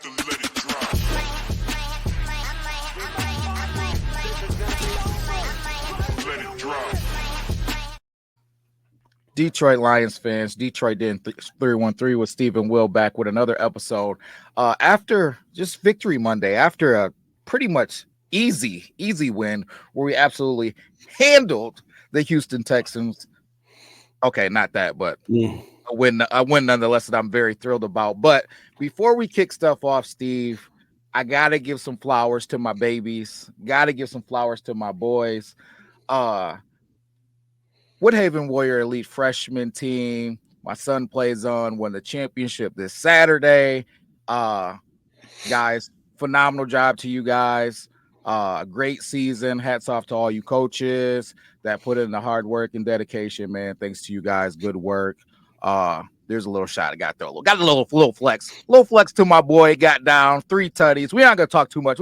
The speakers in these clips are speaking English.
Let it drop. Let it drop. Detroit Lions fans, Detroit Den 313 with Stephen Will back with another episode. After just Victory Monday, after a pretty much easy win where we absolutely handled the Houston Texans. Okay, not that, but a win nonetheless that I'm very thrilled about. But before we kick stuff off, Steve, I gotta give some flowers to my babies. Gotta give some flowers to my boys. Woodhaven Warrior Elite freshman team. My son plays on, won the championship this Saturday. Guys, phenomenal job to you guys. Great season. Hats off to all you coaches that put in the hard work and dedication, man. Thanks to you guys. Good work. There's a little shot I got there. Got a little flex to my boy. Got down 3 tutties. We're not gonna talk too much.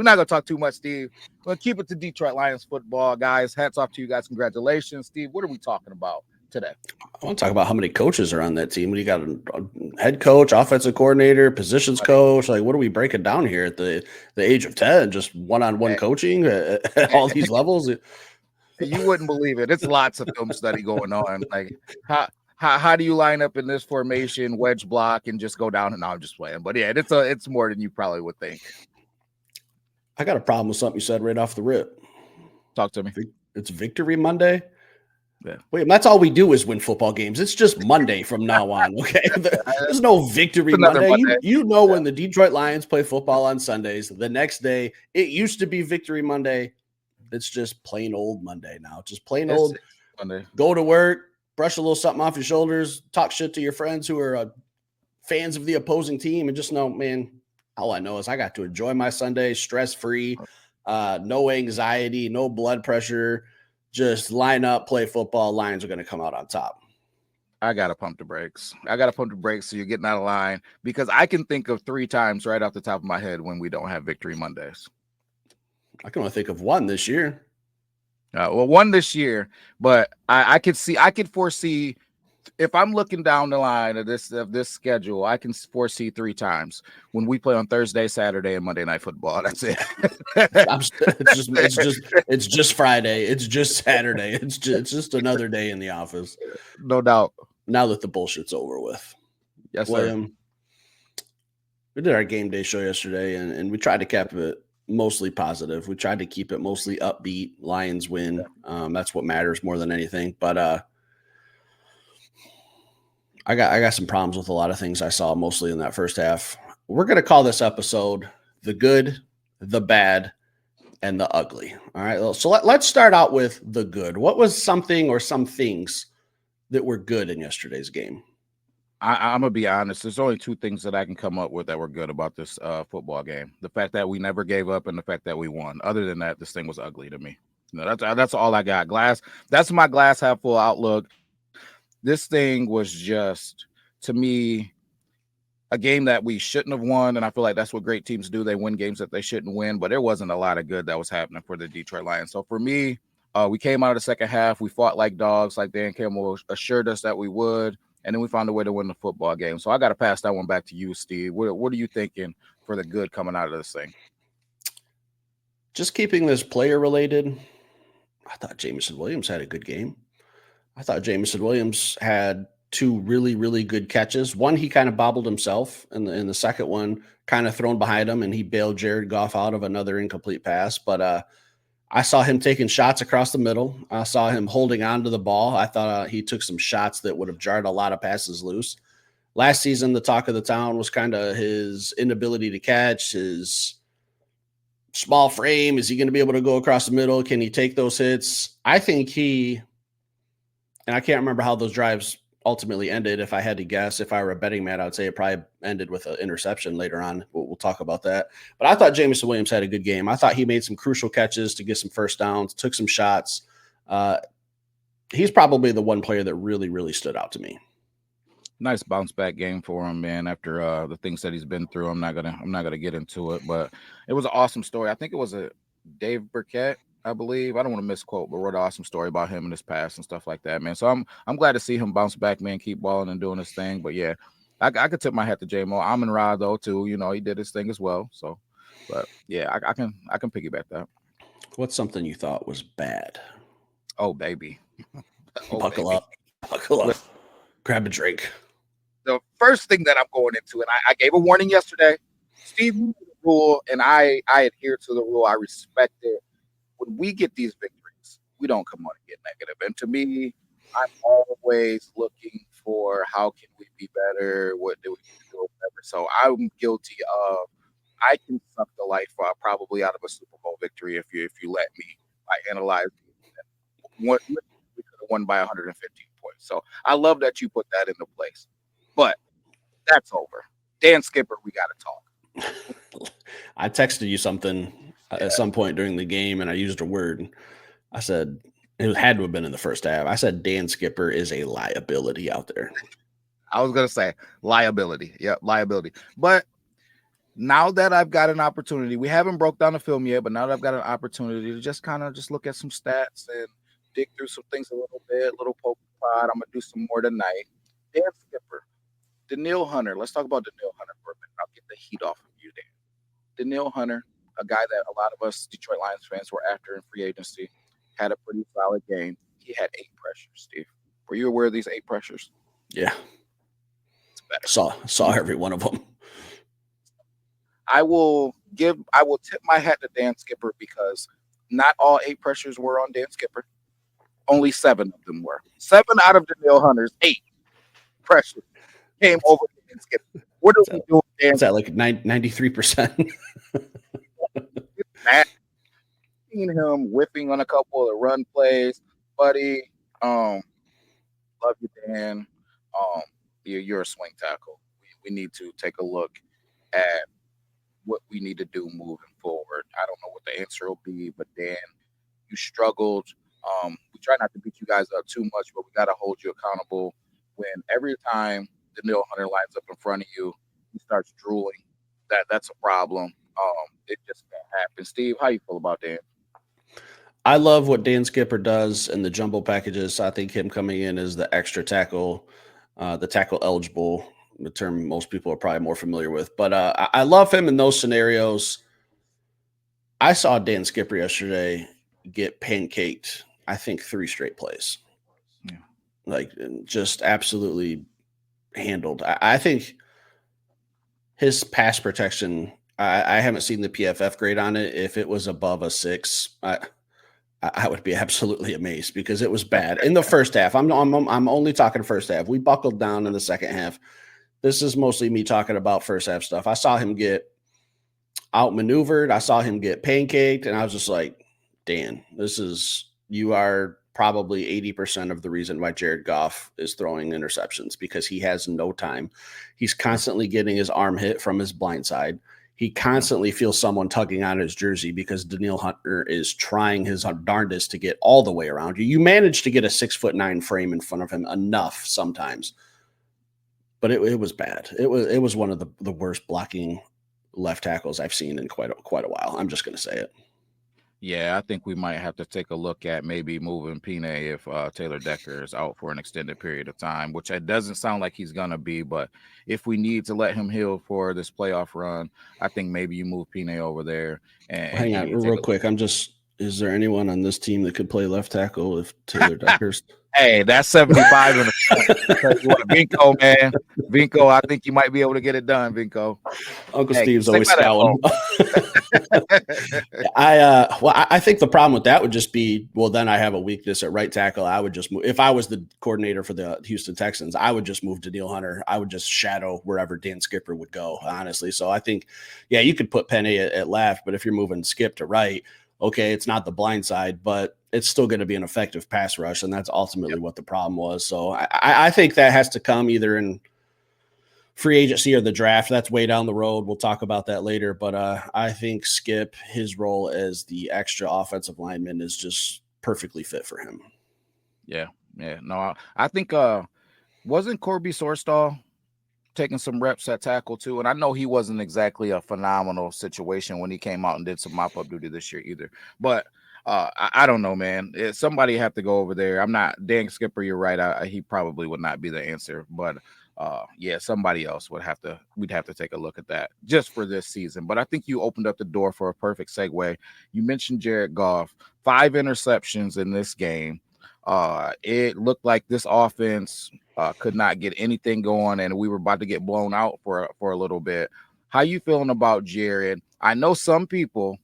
Steve. We're gonna keep it to Detroit Lions football, guys. Hats off to you guys. Congratulations, Steve. What are we talking about today? I want to talk about how many coaches are on that team. You got a head coach, offensive coordinator, positions coach. Like, what are we breaking down here at the age of 10? Just one-on-one coaching at all these levels. You wouldn't believe it. It's lots of film study going on. Like, how do you line up in this formation, wedge block, and just go down? And I'm just playing. But yeah, it's more than you probably would think. I got a problem with something you said right off the rip. Talk to me. It's Victory Monday. Yeah. Wait, that's all we do is win football games. It's just Monday from now on, okay? There's no Victory Monday. You know when the Detroit Lions play football on Sundays, the next day, it used to be Victory Monday. It's just plain old Monday now. Just plain old Monday. Go to work, brush a little something off your shoulders, talk shit to your friends who are fans of the opposing team, and just know, man, all I know is I got to enjoy my Sunday stress-free, no anxiety, no blood pressure. Just line up, play football. Lions are going to come out on top. I got to pump the brakes. So you're getting out of line because I can think of 3 times right off the top of my head when we don't have Victory Mondays. I can only think of one this year. One this year, but I could foresee if I'm looking down the line of this schedule, I can foresee 3 times when we play on Thursday, Saturday, and Monday Night Football. That's it. It's just Friday. It's just Saturday. It's just another day in the office. No doubt. Now that the bullshit's over with. Yes, William. Sir. We did our game day show yesterday, and we tried to keep it mostly positive. We tried to keep it mostly upbeat. Lions win. That's what matters more than anything. But I got some problems with a lot of things I saw mostly in that first half. We're going to call this episode The Good, the Bad, and the Ugly. All right. So let's start out with the good. What was something or some things that were good in yesterday's game? I'm going to be honest. There's only 2 things that I can come up with that were good about this football game. The fact that we never gave up and the fact that we won. Other than that, this thing was ugly to me. That's all I got. That's my glass half full outlook. This thing was just, to me, a game that we shouldn't have won, and I feel like that's what great teams do. They win games that they shouldn't win, but there wasn't a lot of good that was happening for the Detroit Lions. So for me, we came out of the second half. We fought like dogs, like Dan Campbell assured us that we would, and then we found a way to win the football game. So I got to pass that one back to you, Steve. What are you thinking for the good coming out of this thing? Just keeping this player related, I thought Jameson Williams had a good game. I thought Jameson Williams had 2 really, really good catches. One, he kind of bobbled himself, and the second one kind of thrown behind him, and he bailed Jared Goff out of another incomplete pass. But I saw him taking shots across the middle. I saw him holding on to the ball. I thought he took some shots that would have jarred a lot of passes loose. Last season, the talk of the town was kind of his inability to catch, his small frame. Is he going to be able to go across the middle? Can he take those hits? I think and I can't remember how those drives ultimately ended. If I had to guess, if I were a betting man, I would say it probably ended with an interception later on. We'll talk about that. But I thought Jameson Williams had a good game. I thought he made some crucial catches to get some first downs, took some shots. He's probably the one player that really, really stood out to me. Nice bounce back game for him, man. After the things that he's been through, I'm not gonna get into it, but it was an awesome story. I think it was a Dave Burkett, I believe. I don't want to misquote, but wrote an awesome story about him and his past and stuff like that, man. So I'm glad to see him bounce back, man, keep balling and doing his thing. But yeah, I could tip my hat to J-Mo. Amon Ra though too. You know, he did his thing as well. So, but yeah, I can piggyback that. What's something you thought was bad? Oh baby, oh Buckle baby. up. Buckle up. Listen, Grab a drink. the first thing that I'm going into, and I gave a warning yesterday. Steve, you know the rule, and I adhere to the rule. I respect it. When we get these victories, we don't come on and get negative. And to me, I'm always looking for how can we be better? What do we need to do? Whatever. So I'm guilty of. I can suck the life probably out of a Super Bowl victory if you let me. I analyze what we could have won by 115 points. So I love that you put that into place. But that's over. Dan Skipper, we got to talk. I texted you something at some point during the game, and I used a word. I said it had to have been in the first half. I said Dan Skipper is a liability out there. I was gonna say liability. Yep, liability. But now that I've got an opportunity, we haven't broke down the film yet, but now that I've got an opportunity to just kind of just look at some stats and dig through some things a little bit, little poke pod. I'm gonna do some more tonight. Dan Skipper, Danielle Hunter. Let's talk about Danielle Hunter for a minute. I'll get the heat off of you, Dan. Danielle Hunter, a guy that a lot of us Detroit Lions fans were after in free agency, had a pretty solid game. He had 8 pressures, Steve. Were you aware of these 8 pressures? Yeah. It's better. Saw every one of them. I will tip my hat to Dan Skipper because not all 8 pressures were on Dan Skipper. Only 7 of them were. 7 out of Danielle Hunter's 8 pressures came over Dan Skipper. What are we doing, Dan? Is that like 93%? Seen him whipping on a couple of the run plays, buddy. Love you, Dan. You're a swing tackle. We need to take a look at what we need to do moving forward. I don't know what the answer will be, but Dan, you struggled. We try not to beat you guys up too much, but we got to hold you accountable. When every time Danielle Hunter lines up in front of you, he starts drooling. That's a problem. It just can't happen. Steve, how you feel about Dan? I love what Dan Skipper does in the jumbo packages. I think him coming in as the extra tackle, the tackle eligible, the term most people are probably more familiar with. But I love him in those scenarios. I saw Dan Skipper yesterday get pancaked, I think 3 straight plays. Yeah. Like just absolutely handled. I think his pass protection, I haven't seen the PFF grade on it. If it was above a 6, I would be absolutely amazed because it was bad in the first half. I'm only talking first half. We buckled down in the second half. This is mostly me talking about first half stuff. I saw him get outmaneuvered. I saw him get pancaked, and I was just like, Dan, you are probably 80% of the reason why Jared Goff is throwing interceptions because he has no time. He's constantly getting his arm hit from his blind side. He constantly feels someone tugging on his jersey because Danielle Hunter is trying his darndest to get all the way around you. You manage to get a 6'9" frame in front of him enough sometimes, but it was bad. It was one of the worst blocking left tackles I've seen in quite a while. I'm just going to say it. Yeah, I think we might have to take a look at maybe moving Pine if Taylor Decker is out for an extended period of time, which it doesn't sound like he's going to be. But if we need to let him heal for this playoff run, I think maybe you move Pine over there. And hang on real quick. Is there anyone on this team that could play left tackle if Taylor Decker's? Hey, that's 75 in the front. You want Vinco, man. Vinco, I think you might be able to get it done, Vinco. Uncle Steve's always scowling. I think the problem with that would just be, well, then I have a weakness at right tackle. I would just move. If I was the coordinator for the Houston Texans, I would just move to Danielle Hunter. I would just shadow wherever Dan Skipper would go, honestly. So I think, yeah, you could put Penny at left, but if you're moving Skip to right, okay, it's not the blind side, but it's still going to be an effective pass rush, and that's ultimately what the problem was. So I think that has to come either in free agency or the draft. That's way down the road. We'll talk about that later. But I think Skip, his role as the extra offensive lineman is just perfectly fit for him. Yeah. No, I think wasn't Corby Sorstall taking some reps at tackle too? And I know he wasn't exactly a phenomenal situation when he came out and did some mop-up duty this year either. But I don't know, man. Somebody have to go over there. I'm not Dan Skipper. You're right. He probably would not be the answer. But Yeah, somebody else we'd have to take a look at that just for this season. But I think you opened up the door for a perfect segue. You mentioned Jared Goff, 5 interceptions in this game. It looked like this offense could not get anything going, and we were about to get blown out for a little bit. How you feeling about Jared? I know some people,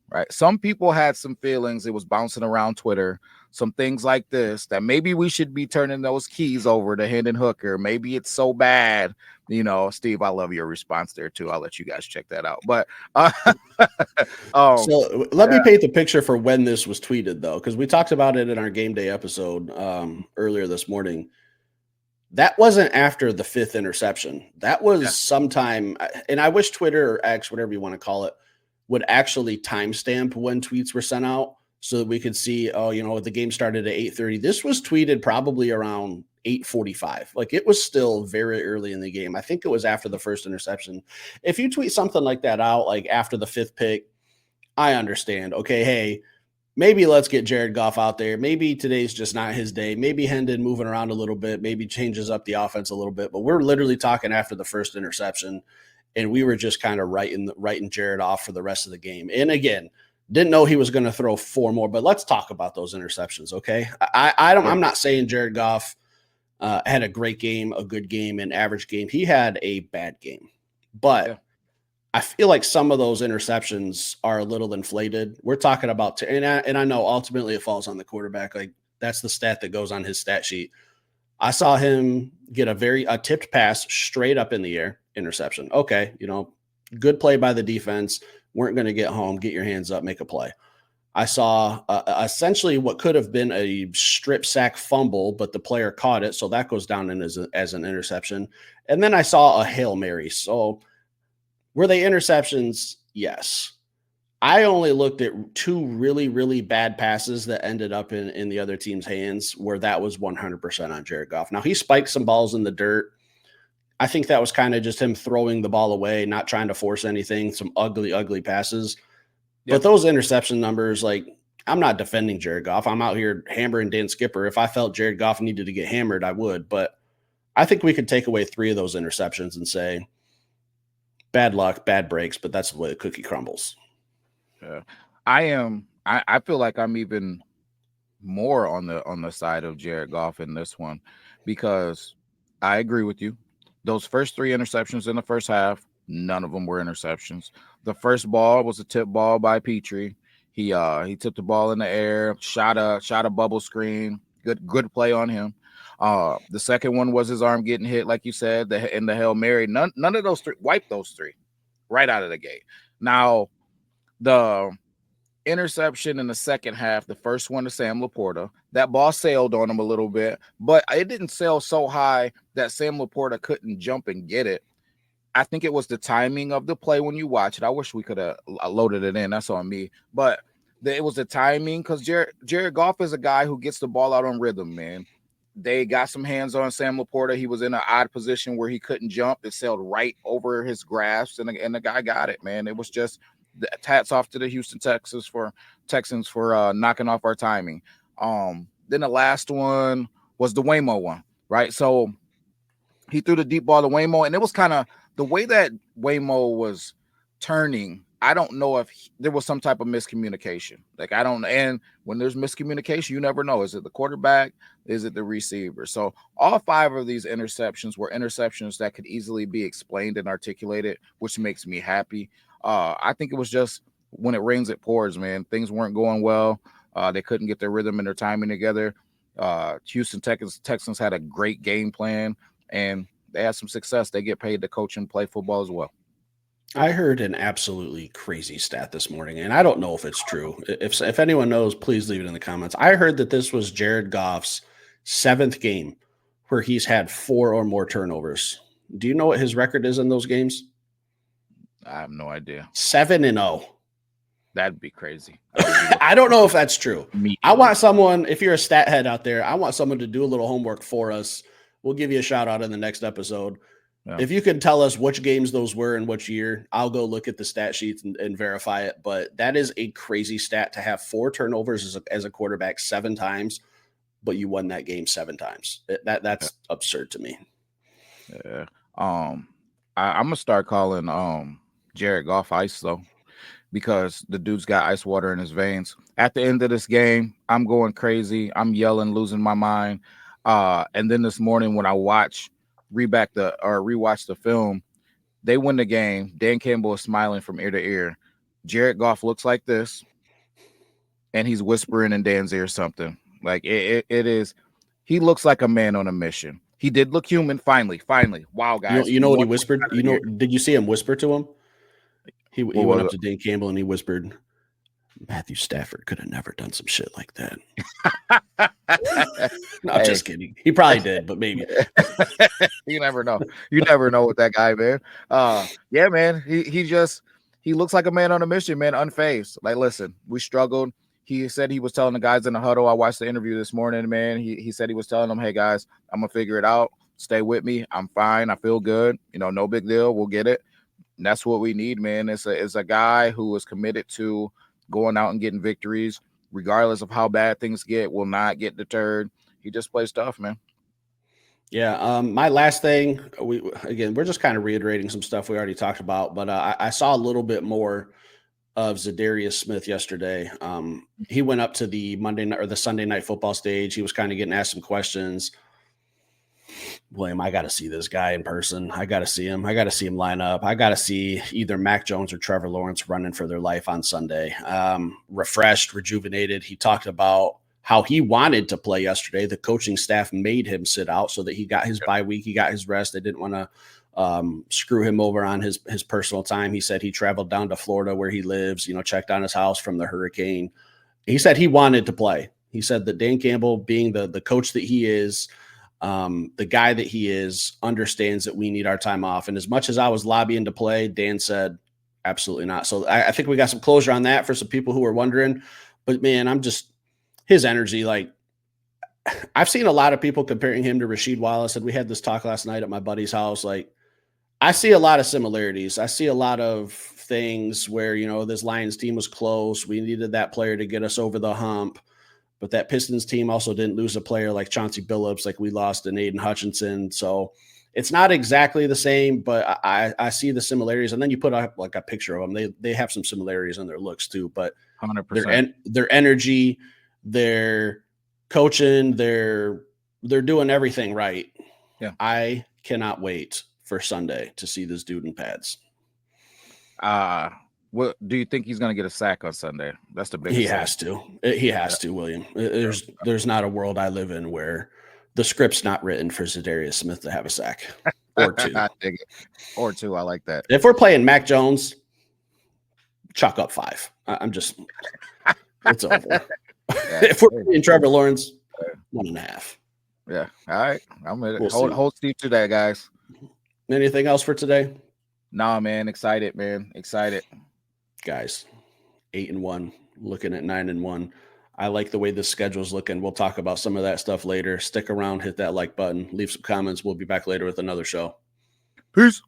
right? Some people had some feelings. It was bouncing around Twitter, some things like this, that maybe we should be turning those keys over to Hendon Hooker. Maybe it's so bad. Steve, I love your response there too. I'll let you guys check that out. But so let me paint the picture for when this was tweeted, though, because we talked about it in our game day episode earlier this morning. That wasn't after the 5th interception. That was sometime, and I wish Twitter or X, whatever you want to call it, would actually timestamp when tweets were sent out so that we could see, the game started at 8:30. This was tweeted probably around 8:45. Like, it was still very early in the game. I think it was after the first interception. If you tweet something like that out, like after the 5th pick, I understand. Okay, hey, maybe let's get Jared Goff out there. Maybe today's just not his day. Maybe Hendon moving around a little bit, maybe changes up the offense a little bit. But we're literally talking after the first interception, and we were just kind of writing Jared off for the rest of the game. And again, didn't know he was going to throw 4 more. But let's talk about those interceptions, okay? I'm not saying Jared Goff had a great game, a good game, an average game. He had a bad game, but I feel like some of those interceptions are a little inflated. We're talking about, and I know ultimately it falls on the quarterback. Like, that's the stat that goes on his stat sheet. I saw him get a tipped pass straight up in the air, interception. Okay, good play by the defense. Weren't going to get home. Get your hands up, make a play. I saw essentially what could have been a strip sack fumble, but the player caught it, so that goes down as an interception. And then I saw a Hail Mary. So were they interceptions? Yes. I only looked at 2 really, really bad passes that ended up in the other team's hands where that was 100% on Jared Goff. Now, he spiked some balls in the dirt. I think that was kind of just him throwing the ball away, not trying to force anything, some ugly, ugly passes. Yep. But those interception numbers, like, I'm not defending Jared Goff. I'm out here hammering Dan Skipper. If I felt Jared Goff needed to get hammered, I would. But I think we could take away 3 of those interceptions and say, bad luck, bad breaks, but that's the way the cookie crumbles. Yeah. I feel like I'm even more on the side of Jared Goff in this one, because I agree with you. Those first 3 interceptions in the first half, none of them were interceptions. The first ball was a tip ball by Petrie. He tipped the ball in the air, shot a bubble screen. Good play on him. The second one was his arm getting hit, like you said, in the Hail Mary. None of those 3, wiped those 3 right out of the gate. Now, the interception in the second half, the first one to Sam Laporta, that ball sailed on him a little bit, but it didn't sail so high that Sam Laporta couldn't jump and get it. I think it was the timing of the play when you watch it. I wish we could have loaded it in. That's on me. But it was the timing, because Jared Goff is a guy who gets the ball out on rhythm, man. They got some hands on Sam Laporta. He was in an odd position where he couldn't jump. It sailed right over his grasp, and the guy got it, man. It was just hats off to the Houston Texans for knocking off our timing. Then the last one was the Waymo one, right? So he threw the deep ball to Waymo, and it was kind of the way that Waymo was turning. I don't know if there was some type of miscommunication. And when there's miscommunication, you never know. Is it the quarterback? Is it the receiver? So all 5 of these interceptions were interceptions that could easily be explained and articulated, which makes me happy. I think it was just when it rains, it pours, man. Things weren't going well. They couldn't get their rhythm and their timing together. Houston Texans had a great game plan, and they had some success. They get paid to coach and play football as well. I heard an absolutely crazy stat this morning, and I don't know if it's true. If anyone knows, please leave it in the comments. I heard that this was Jared Goff's 7th game where he's had 4 or more turnovers. Do you know what his record is in those games? I have no idea. 7-0. That'd be crazy. I don't know if that's true. I want someone, if you're a stat head out there, I want someone to do a little homework for us. We'll give you a shout out in the next episode. Yeah. If you can tell us which games those were and which year, I'll go look at the stat sheets and verify it. But that is a crazy stat to have 4 turnovers as a quarterback 7 times, but you won that game 7 times. That's absurd to me. Yeah. I'm gonna start calling Jared Goff ice though, because the dude's got ice water in his veins. At the end of this game, I'm going crazy. I'm yelling, losing my mind. And then this morning when I rewatch the film, they win the game. Dan Campbell is smiling from ear to ear. Jared Goff looks like this, and he's whispering in Dan's ear something. Like it is. He looks like a man on a mission. He did look human. Finally. Wow, guys. You know what he 1 week whispered? out of the year. Did you see him whisper to him? He What went was up it? to Dan Campbell and he whispered, Matthew Stafford could have never done some shit like that. No, I'm Hey. just kidding. He probably did, but maybe. You never know. You never know with that guy, man. Yeah, man. He looks like a man on a mission, man, unfazed. Like, listen, we struggled. He said he was telling the guys in the huddle. I watched the interview this morning, man. He said he was telling them, hey guys, I'm gonna figure it out. Stay with me. I'm fine. I feel good. No big deal. We'll get it. And that's what we need, man. It's a guy who is committed to going out and getting victories, regardless of how bad things get, will not get deterred. He just plays tough, man. Yeah. My last thing, we're just kind of reiterating some stuff we already talked about, but I saw a little bit more of Zadarius Smith yesterday. He went up to the Monday night or the Sunday night football stage. He was kind of getting asked some questions. William, I got to see this guy in person. I got to see him. I got to see him line up. I got to see either Mac Jones or Trevor Lawrence running for their life on Sunday. Refreshed, rejuvenated. He talked about how he wanted to play yesterday. The coaching staff made him sit out so that he got his bye week. He got his rest. They didn't want to screw him over on his personal time. He said he traveled down to Florida where he lives, checked on his house from the hurricane. He said he wanted to play. He said that Dan Campbell, being the coach that he is, the guy that he is, understands that we need our time off. And as much as I was lobbying to play, Dan said, absolutely not. So I think we got some closure on that for some people who are wondering. But man, his energy, like I've seen a lot of people comparing him to Rasheed Wallace. And we had this talk last night at my buddy's house. Like, I see a lot of similarities. I see a lot of things where, this Lions team was close. We needed that player to get us over the hump. But that Pistons team also didn't lose a player like Chauncey Billups, like we lost in Aiden Hutchinson. So it's not exactly the same, but I see the similarities. And then you put up like a picture of them. They have some similarities in their looks too, but 100%. their energy, their coaching, they're doing everything right. Yeah. I cannot wait for Sunday to see this dude in pads. What do you think he's going to get a sack on Sunday? That's the biggest. He has to. He has to, William. There's not a world I live in where the script's not written for Zadarius Smith to have a sack or two. I dig it. Or two. I like that. If we're playing Mac Jones, chalk up 5. It's over. Yeah. If we're playing Trevor Lawrence, 1.5. Yeah. All right. I'm with it. We'll Hold Steve to that, guys. Anything else for today? Nah, man. Excited, man. Excited. Guys, 8-1, looking at 9-1. I like the way this schedule's looking. We'll talk about some of that stuff later. Stick around, hit that like button, leave some comments. We'll be back later with another show. Peace.